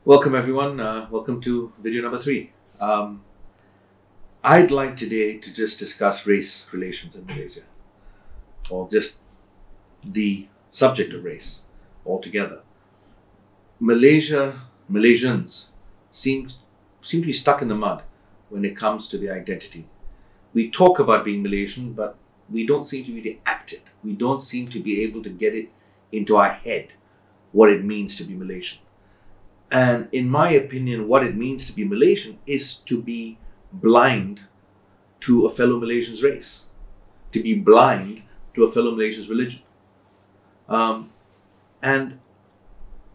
Welcome everyone, welcome to video number 3. I'd like today to just discuss race relations in Malaysia, or just the subject of race altogether. Malaysians seem to be stuck in the mud when it comes to their identity. We talk about being Malaysian, but we don't seem to be able to act it. We don't seem to be able to get it into our head what it means to be Malaysian. And in my opinion, what it means to be Malaysian is to be blind to a fellow Malaysian's race, to be blind to a fellow Malaysian's religion. And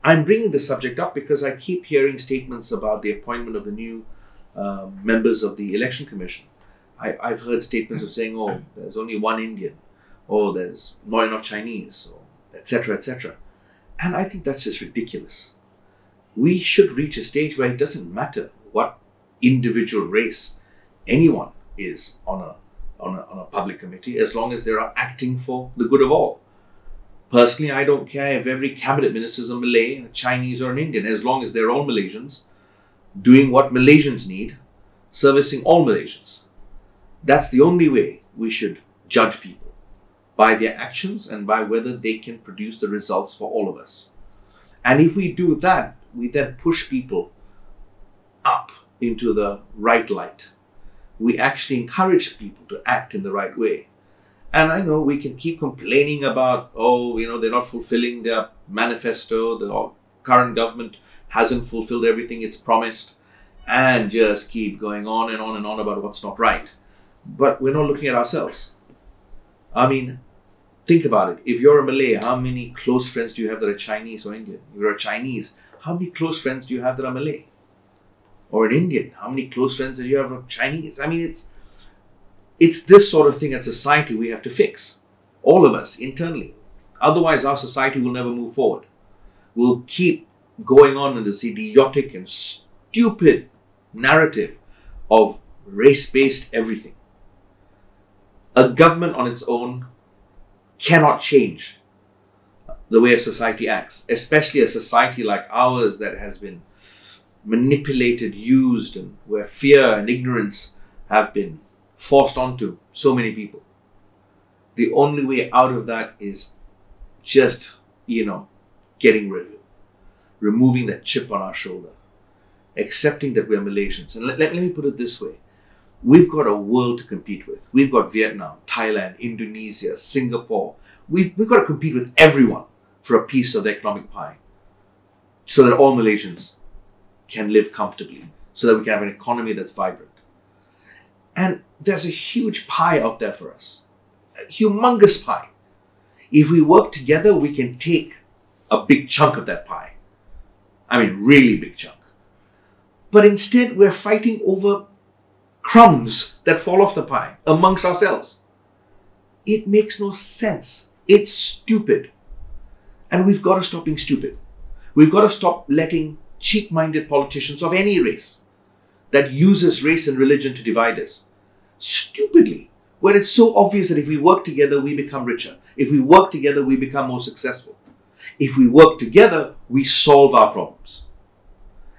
I'm bringing this subject up because I keep hearing statements about the appointment of the new members of the Election Commission. I've heard statements of saying, oh, there's only one Indian, or there's not enough Chinese, or etc., etc. And I think that's just ridiculous. We should reach a stage where it doesn't matter what individual race anyone is on a public committee, as long as they are acting for the good of all. Personally, I don't care if every cabinet minister is a Malay, a Chinese or an Indian, as long as they're all Malaysians, doing what Malaysians need, servicing all Malaysians. That's the only way we should judge people, by their actions and by whether they can produce the results for all of us. And if we do that, we then push people up into the right light. We actually encourage people to act in the right way. And I know we can keep complaining about, they're not fulfilling their manifesto, the current government hasn't fulfilled everything it's promised, and just keep going on and on and on about what's not right. But we're not looking at ourselves. I mean, think about it. If you're a Malay, how many close friends do you have that are Chinese or Indian? If you're a Chinese, how many close friends do you have that are Malay? Or an Indian, how many close friends do you have of Chinese? I mean, it's this sort of thing at society we have to fix. All of us, internally. Otherwise, our society will never move forward. We'll keep going on in this idiotic and stupid narrative of race-based everything. A government on its own cannot change the way a society acts, especially a society like ours that has been manipulated, used, and where fear and ignorance have been forced onto so many people. The only way out of that is just, getting rid of it, removing that chip on our shoulder, accepting that we're Malaysians. And let me put it this way. We've got a world to compete with. We've got Vietnam, Thailand, Indonesia, Singapore. We've got to compete with everyone for a piece of the economic pie, so that all Malaysians can live comfortably, so that we can have an economy that's vibrant. And there's a huge pie out there for us, a humongous pie. If we work together, we can take a big chunk of that pie. I mean, really big chunk. But instead, we're fighting over crumbs that fall off the pie amongst ourselves. It makes no sense. It's stupid. And we've got to stop being stupid. We've got to stop letting cheap-minded politicians of any race that uses race and religion to divide us stupidly, when it's so obvious that if we work together, we become richer. If we work together, we become more successful. If we work together, we solve our problems.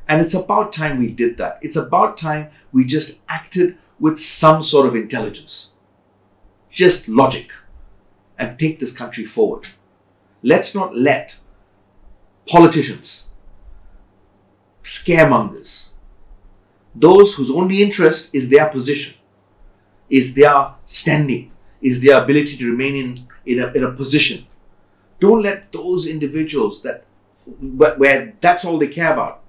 And it's about time we did that. It's about time we just acted with some sort of intelligence, just logic, and take this country forward. Let's not let politicians, scaremongers, those whose only interest is their position, is their standing, is their ability to remain in a position. Don't let those individuals where that's all they care about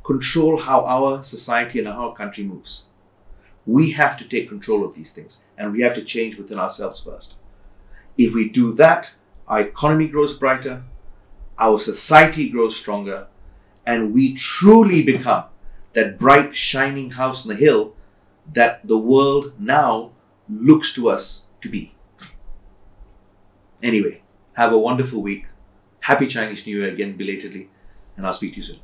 control how our society and how our country moves. We have to take control of these things, and we have to change within ourselves first. If we do that, our economy grows brighter, our society grows stronger, and we truly become that bright, shining house on the hill that the world now looks to us to be. Anyway, have a wonderful week. Happy Chinese New Year again, belatedly, and I'll speak to you soon.